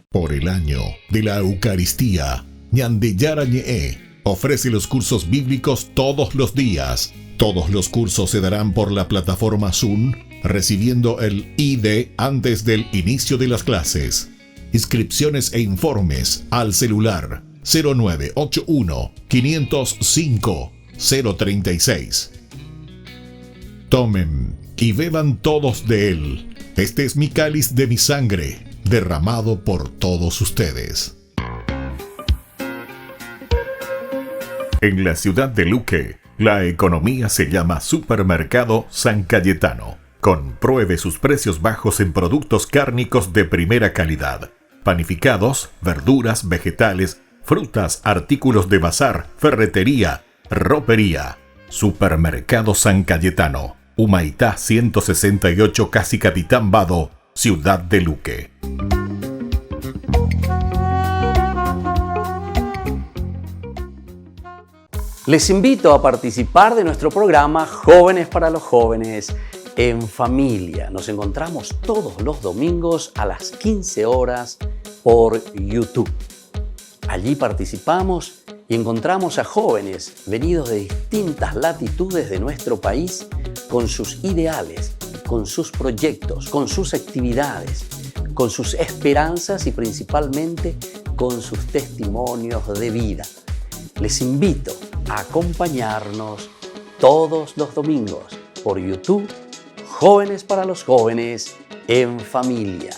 Por el año de la Eucaristía, Ñande Yarañe ofrece los cursos bíblicos todos los días. Todos los cursos se darán por la plataforma Zoom, recibiendo el ID antes del inicio de las clases. Inscripciones e informes al celular 0981-505-036. Tomen y beban todos de él. Este es mi cáliz de mi sangre, derramado por todos ustedes. En la ciudad de Luque, la economía se llama Supermercado San Cayetano. Compruebe sus precios bajos en productos cárnicos de primera calidad. Panificados, verduras, vegetales, frutas, artículos de bazar, ferretería, ropería. Supermercado San Cayetano, Humaitá 168, Casi Capitán Vado, ciudad de Luque. Les invito a participar de nuestro programa Jóvenes para los Jóvenes en Familia. Nos encontramos todos los domingos a las 15 horas por YouTube. Allí participamos y encontramos a jóvenes venidos de distintas latitudes de nuestro país con sus ideales, con sus proyectos, con sus actividades, con sus esperanzas y principalmente con sus testimonios de vida. Les invito a acompañarnos todos los domingos por YouTube, Jóvenes para los Jóvenes en Familia.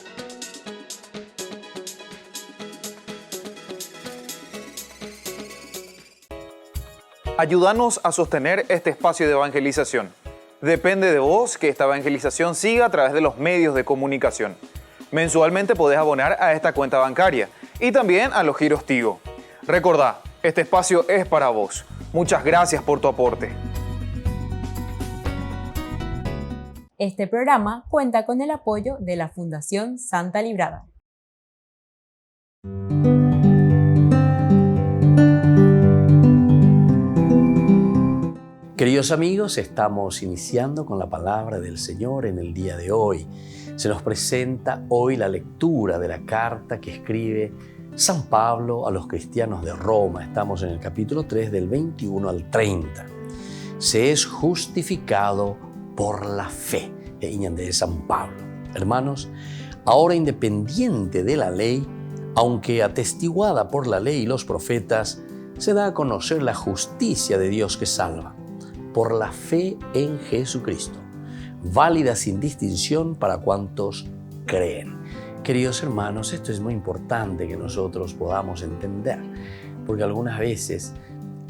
Ayúdanos a sostener este espacio de evangelización. Depende de vos que esta evangelización siga a través de los medios de comunicación. Mensualmente podés abonar a esta cuenta bancaria y también a los giros Tigo. Recordá, este espacio es para vos. Muchas gracias por tu aporte. Este programa cuenta con el apoyo de la Fundación Santa Librada. Queridos amigos, estamos iniciando con la palabra del Señor en el día de hoy. Se nos presenta hoy la lectura de la carta que escribe San Pablo a los cristianos de Roma. Estamos en el capítulo 3 del 21 al 30. Se es justificado por la fe, de San Pablo. Hermanos, ahora independiente de la ley, aunque atestiguada por la ley y los profetas, se da a conocer la justicia de Dios que salva, por la fe en Jesucristo, válida sin distinción para cuantos creen. Queridos hermanos, esto es muy importante que nosotros podamos entender, porque algunas veces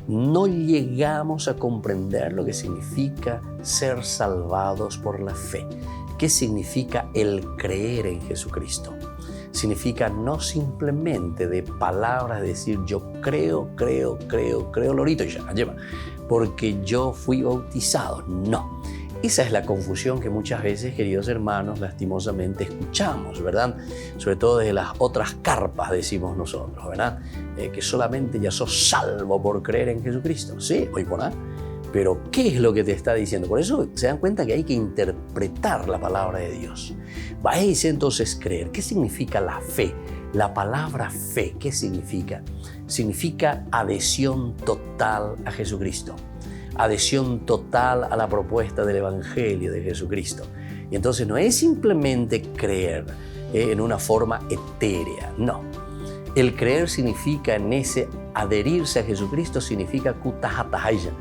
no llegamos a comprender lo que significa ser salvados por la fe. ¿Qué significa el creer en Jesucristo? Significa no simplemente de palabras decir yo creo, lorito y ya, lleva, porque yo fui bautizado. No. Esa es la confusión que muchas veces, queridos hermanos, lastimosamente escuchamos, ¿verdad? Sobre todo desde las otras carpas, decimos nosotros, ¿verdad? Que solamente ya sos salvo por creer en Jesucristo. Sí, hoy por ahí. Pero, ¿qué es lo que te está diciendo? Por eso se dan cuenta que hay que interpretar la palabra de Dios. Vais entonces creer. ¿Qué significa la fe? La palabra fe, ¿qué significa? Significa adhesión total a Jesucristo. Adhesión total a la propuesta del Evangelio de Jesucristo. Y entonces no es simplemente creer en una forma etérea, no. El creer significa en ese adherirse a Jesucristo, significa kutajatahaya.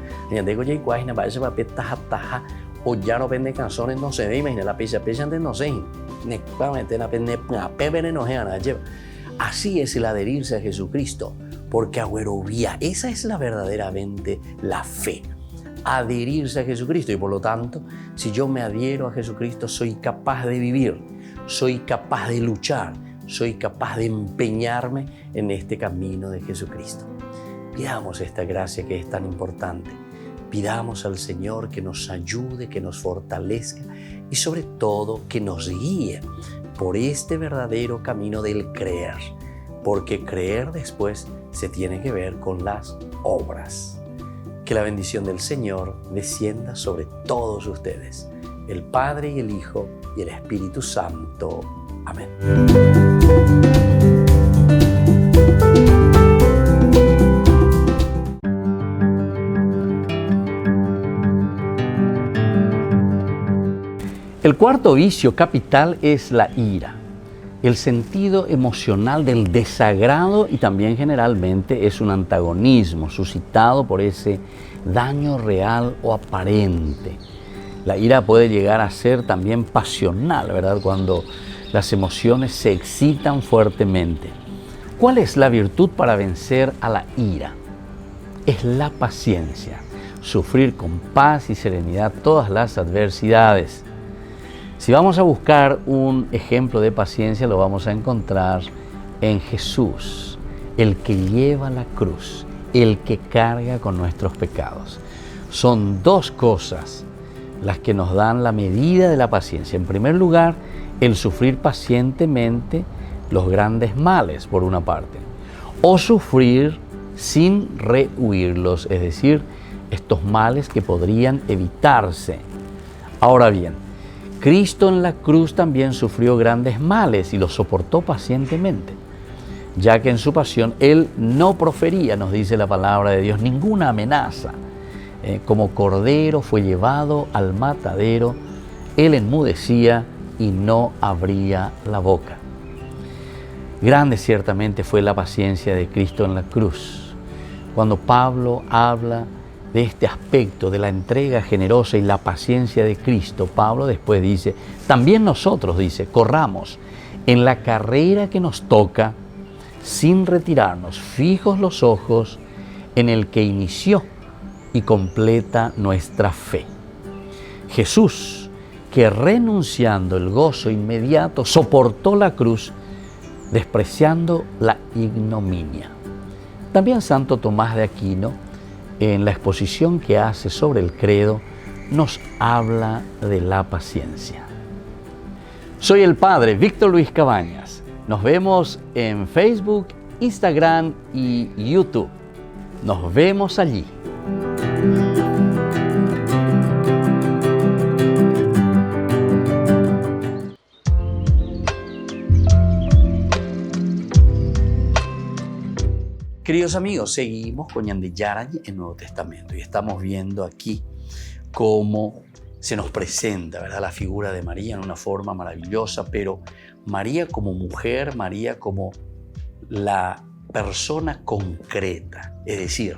Digo ya igual vaya papel tajataja o ya no vende canciones no se ve, imagina la pecha antes no se así es el adherirse a Jesucristo, porque agüerovía, esa es verdaderamente la fe. Adherirse a Jesucristo y por lo tanto, si yo me adhiero a Jesucristo, soy capaz de vivir, soy capaz de luchar, soy capaz de empeñarme en este camino de Jesucristo. Pidamos esta gracia que es tan importante. Pidamos al Señor que nos ayude, que nos fortalezca y sobre todo que nos guíe por este verdadero camino del creer, porque creer después se tiene que ver con las obras. Que la bendición del Señor descienda sobre todos ustedes, el Padre y el Hijo y el Espíritu Santo. Amén. El cuarto vicio capital es la ira, el sentido emocional del desagrado y también generalmente es un antagonismo suscitado por ese daño real o aparente. La ira puede llegar a ser también pasional, ¿verdad? Cuando las emociones se excitan fuertemente. ¿Cuál es la virtud para vencer a la ira? Es la paciencia, sufrir con paz y serenidad todas las adversidades. Si vamos a buscar un ejemplo de paciencia, lo vamos a encontrar en Jesús, el que lleva la cruz, el que carga con nuestros pecados. Son dos cosas las que nos dan la medida de la paciencia. En primer lugar, el sufrir pacientemente los grandes males, por una parte, o sufrir sin rehuirlos, es decir, estos males que podrían evitarse. Ahora bien, Cristo en la cruz también sufrió grandes males y los soportó pacientemente, ya que en su pasión Él no profería, nos dice la palabra de Dios, ninguna amenaza como cordero fue llevado al matadero, él enmudecía y no abría la boca. Grande ciertamente fue la paciencia de Cristo en la cruz. Cuando Pablo habla de este aspecto de la entrega generosa y la paciencia de Cristo, Pablo después dice, también nosotros, dice, corramos en la carrera que nos toca sin retirarnos, fijos los ojos en el que inició y completa nuestra fe. Jesús, que renunciando el gozo inmediato, soportó la cruz, despreciando la ignominia. También Santo Tomás de Aquino, en la exposición que hace sobre el credo, nos habla de la paciencia. Soy el Padre Víctor Luis Cabañas. Nos vemos en Facebook, Instagram y YouTube. Nos vemos allí. Queridos amigos, seguimos con Ñandiyara en el Nuevo Testamento y estamos viendo aquí cómo se nos presenta, ¿verdad?, la figura de María en una forma maravillosa, pero María como mujer, María como la persona concreta, es decir,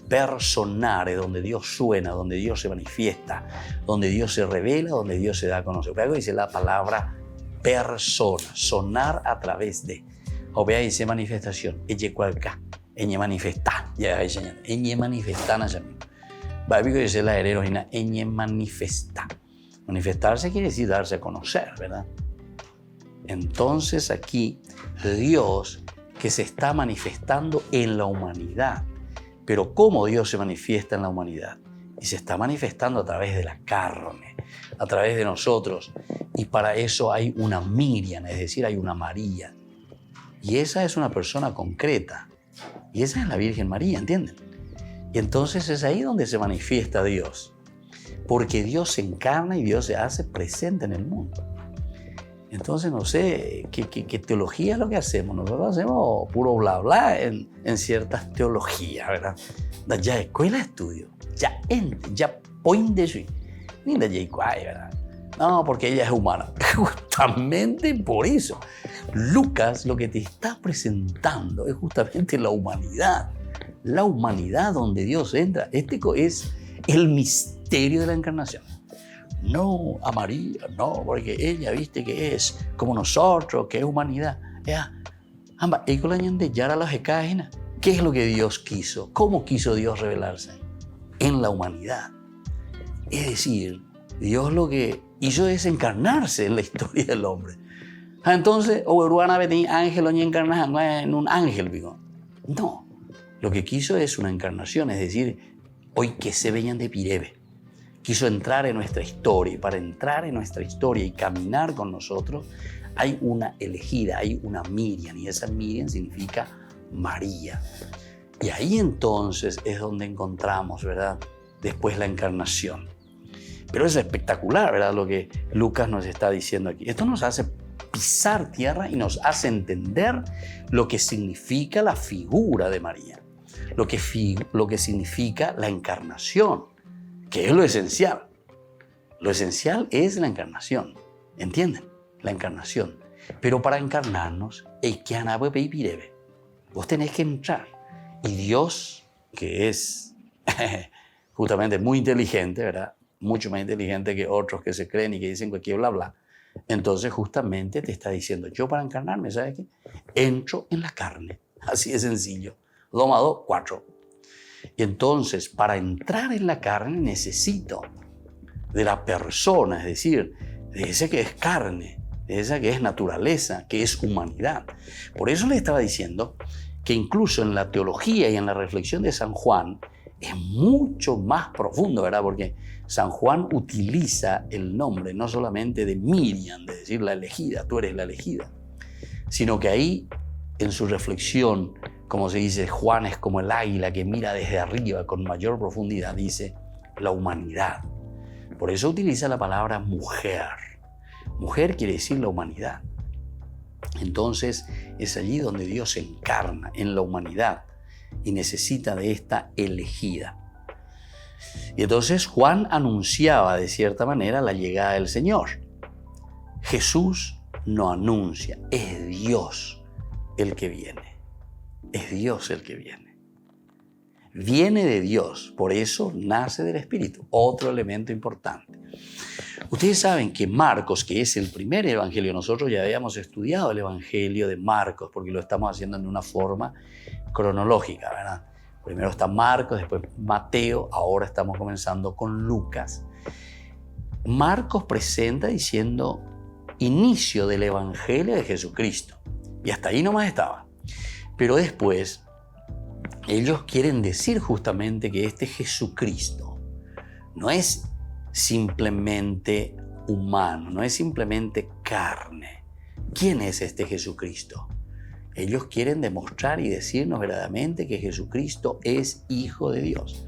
personare, donde Dios suena, donde Dios se manifiesta, donde Dios se revela, donde Dios se da a conocer. Luego dice la palabra persona, sonar a través de. O vea dice manifestación, ella cualca, ella manifesta, ya enseñando, ella manifesta na llama. Va que dice la heroína, ella manifesta. Manifestarse quiere decir darse a conocer, ¿verdad? Entonces aquí Dios que se está manifestando en la humanidad. Pero ¿cómo Dios se manifiesta en la humanidad? Y se está manifestando a través de la carne, a través de nosotros. Y para eso hay una Miriam, es decir, hay una María. Y esa es una persona concreta. Y esa es la Virgen María, ¿entienden? Y entonces es ahí donde se manifiesta Dios. Porque Dios se encarna y Dios se hace presente en el mundo. Entonces no sé qué teología es lo que hacemos. Nosotros hacemos puro bla bla en ciertas teologías, ¿verdad? Ya escuela de estudio, ya point de sí, ni de Jaikwai, ¿verdad? No, porque ella es humana. Justamente por eso. Lucas lo que te está presentando es justamente la humanidad. La humanidad donde Dios entra. Este es el misterio de la encarnación. No a María, no, porque ella, viste, que es como nosotros, que es humanidad. ¿Qué es lo que Dios quiso? ¿Cómo quiso Dios revelarse? En la humanidad. Es decir, Dios lo que hizo es encarnarse en la historia del hombre. Entonces, ángel en un ángel, digo. No, lo que quiso es una encarnación, es decir, hoy que se veían de Pirebe. Quiso entrar en nuestra historia y para entrar en nuestra historia y caminar con nosotros hay una elegida, hay una Miriam y esa Miriam significa María. Y ahí entonces es donde encontramos, ¿verdad?, después la encarnación. Pero es espectacular, ¿verdad?, lo que Lucas nos está diciendo aquí. Esto nos hace pisar tierra y nos hace entender lo que significa la figura de María, lo que significa la encarnación, que es lo esencial. Lo esencial es la encarnación, ¿entienden? La encarnación. Pero para encarnarnos, vos tenés que entrar. Y Dios, que es justamente muy inteligente, ¿verdad?, mucho más inteligente que otros que se creen y que dicen cualquier bla bla, entonces justamente te está diciendo, yo para encarnarme, ¿sabes qué? Entro en la carne. Así de sencillo. 2 más 2, 4. Y entonces, para entrar en la carne necesito de la persona, es decir, de ese que es carne, de esa que es naturaleza, que es humanidad. Por eso le estaba diciendo que incluso en la teología y en la reflexión de San Juan es mucho más profundo, ¿verdad? Porque San Juan utiliza el nombre no solamente de Miriam, de decir la elegida, tú eres la elegida, sino que ahí en su reflexión, como se dice, Juan es como el águila que mira desde arriba con mayor profundidad, dice la humanidad. Por eso utiliza la palabra mujer. Mujer quiere decir la humanidad. Entonces es allí donde Dios se encarna en la humanidad y necesita de esta elegida. Y entonces Juan anunciaba de cierta manera la llegada del Señor. Jesús no anuncia, es Dios el que viene. Es Dios el que viene. Viene de Dios, por eso nace del Espíritu. Otro elemento importante. Ustedes saben que Marcos, que es el primer evangelio, nosotros ya habíamos estudiado el evangelio de Marcos, porque lo estamos haciendo en una forma cronológica, ¿verdad? Primero está Marcos, después Mateo, ahora estamos comenzando con Lucas. Marcos presenta diciendo inicio del evangelio de Jesucristo, y hasta ahí nomás estaba. Pero después ellos quieren decir justamente que este Jesucristo no es simplemente humano, no es simplemente carne. ¿Quién es este Jesucristo? Ellos quieren demostrar y decirnos verdaderamente que Jesucristo es Hijo de Dios,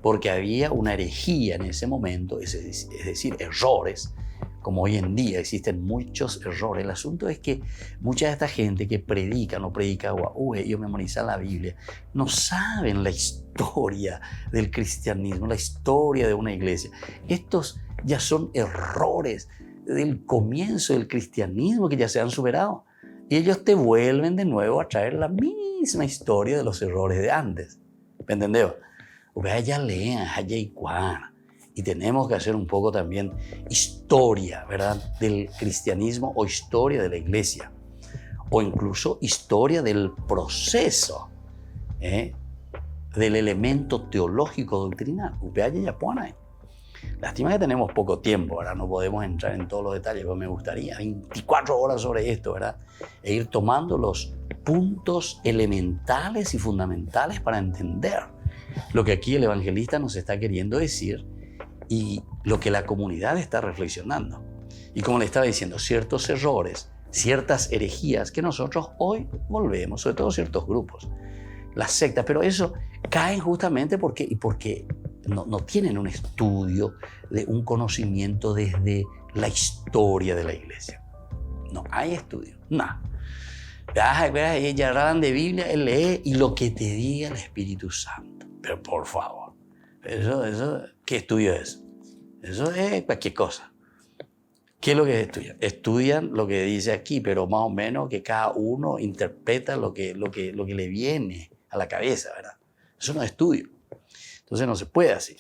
porque había una herejía en ese momento, es decir, errores, como hoy en día existen muchos errores. El asunto es que mucha de esta gente que predica, ellos memorizan la Biblia, no saben la historia del cristianismo, la historia de una iglesia. Estos ya son errores del comienzo del cristianismo que ya se han superado. Y ellos te vuelven de nuevo a traer la misma historia de los errores de antes. ¿Me entendés? Ya lean, y tenemos que hacer un poco también historia, ¿verdad?, del cristianismo, o historia de la iglesia, o incluso historia del proceso, del elemento teológico doctrinal. Lástima que tenemos poco tiempo, ¿verdad? No podemos entrar en todos los detalles, pero me gustaría 24 horas sobre esto, ¿verdad? E ir tomando los puntos elementales y fundamentales para entender lo que aquí el evangelista nos está queriendo decir y lo que la comunidad está reflexionando. Y como le estaba diciendo, ciertos errores, ciertas herejías que nosotros hoy volvemos, sobre todo ciertos grupos, las sectas, pero eso caen justamente porque no tienen un estudio, de un conocimiento desde la historia de la iglesia. No hay estudio, nada. Ella hablan de Biblia, él lee y lo que te diga el Espíritu Santo. Pero por favor, eso, ¿qué estudio es? Eso es cualquier cosa. ¿Qué es lo que estudian? Estudian lo que dice aquí, pero más o menos que cada uno interpreta lo que le viene a la cabeza, ¿verdad? Eso no es estudio. Entonces no se puede así.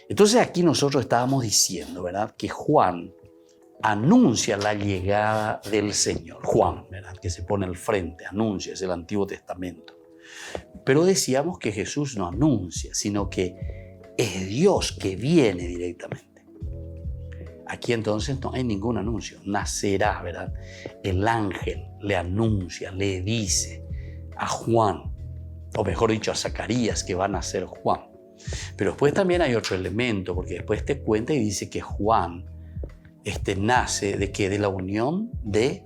Entonces aquí nosotros estábamos diciendo, ¿verdad?, que Juan anuncia la llegada del Señor. Juan, ¿verdad?, que se pone al frente, anuncia, es el Antiguo Testamento. Pero decíamos que Jesús no anuncia, sino que es Dios que viene directamente. Aquí entonces no hay ningún anuncio. Nacerá, ¿verdad? El ángel le anuncia, le dice a Juan, o mejor dicho, a Zacarías, que va a nacer Juan. Pero después también hay otro elemento, porque después te cuenta y dice que Juan nace de la unión de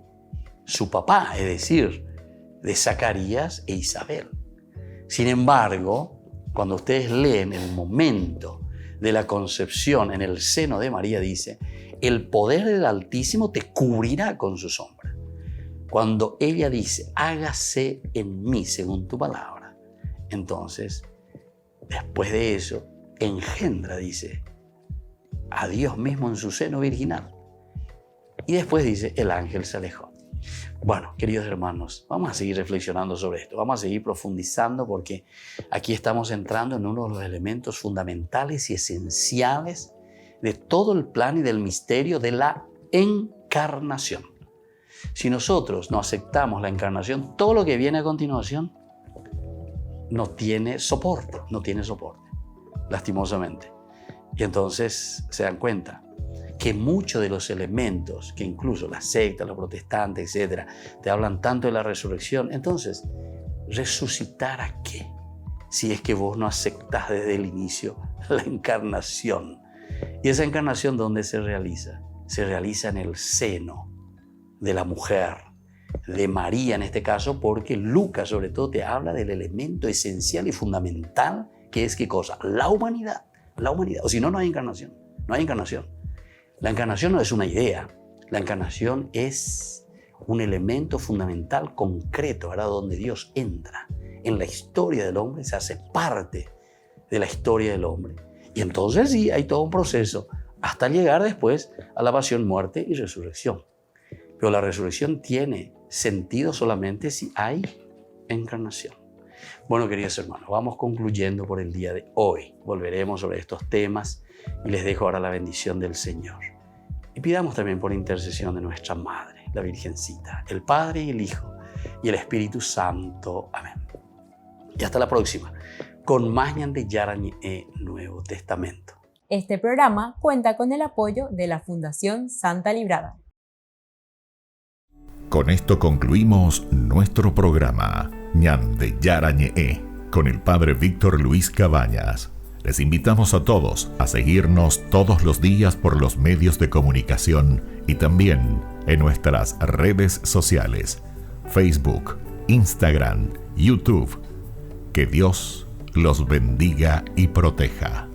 su papá, es decir, de Zacarías e Isabel. Sin embargo, cuando ustedes leen el momento de la concepción en el seno de María, dice, el poder del Altísimo te cubrirá con su sombra. Cuando ella dice, hágase en mí según tu palabra, entonces, después de eso, engendra, dice, a Dios mismo en su seno virginal. Y después dice, el ángel se alejó. Bueno, queridos hermanos, vamos a seguir reflexionando sobre esto, vamos a seguir profundizando, porque aquí estamos entrando en uno de los elementos fundamentales y esenciales de todo el plan y del misterio de la encarnación. Si nosotros no aceptamos la encarnación, todo lo que viene a continuación no tiene soporte, lastimosamente. Y entonces se dan cuenta que muchos de los elementos que incluso las sectas, los protestantes, etcétera, te hablan tanto de la resurrección. Entonces, ¿resucitar a qué? Si es que vos no aceptás desde el inicio la encarnación. ¿Y esa encarnación dónde se realiza? Se realiza en el seno de la mujer, de María en este caso, porque Lucas sobre todo te habla del elemento esencial y fundamental, que es ¿qué cosa? La humanidad. O si no, no hay encarnación. No hay encarnación. La encarnación no es una idea. La encarnación es un elemento fundamental, concreto, ¿verdad?, donde Dios entra en la historia del hombre, se hace parte de la historia del hombre. Y entonces sí, hay todo un proceso hasta llegar después a la pasión, muerte y resurrección. Pero la resurrección tiene sentido solamente si hay encarnación. Bueno, queridos hermanos, vamos concluyendo por el día de hoy. Volveremos sobre estos temas y les dejo ahora la bendición del Señor. Y pidamos también por intercesión de nuestra Madre, la Virgencita, el Padre y el Hijo y el Espíritu Santo. Amén. Y hasta la próxima, con más de Yarañe Nuevo Testamento. Este programa cuenta con el apoyo de la Fundación Santa Librada. Con esto concluimos nuestro programa Ñande Yarañe con el Padre Víctor Luis Cabañas. Les invitamos a todos a seguirnos todos los días por los medios de comunicación y también en nuestras redes sociales, Facebook, Instagram, YouTube. Que Dios los bendiga y proteja.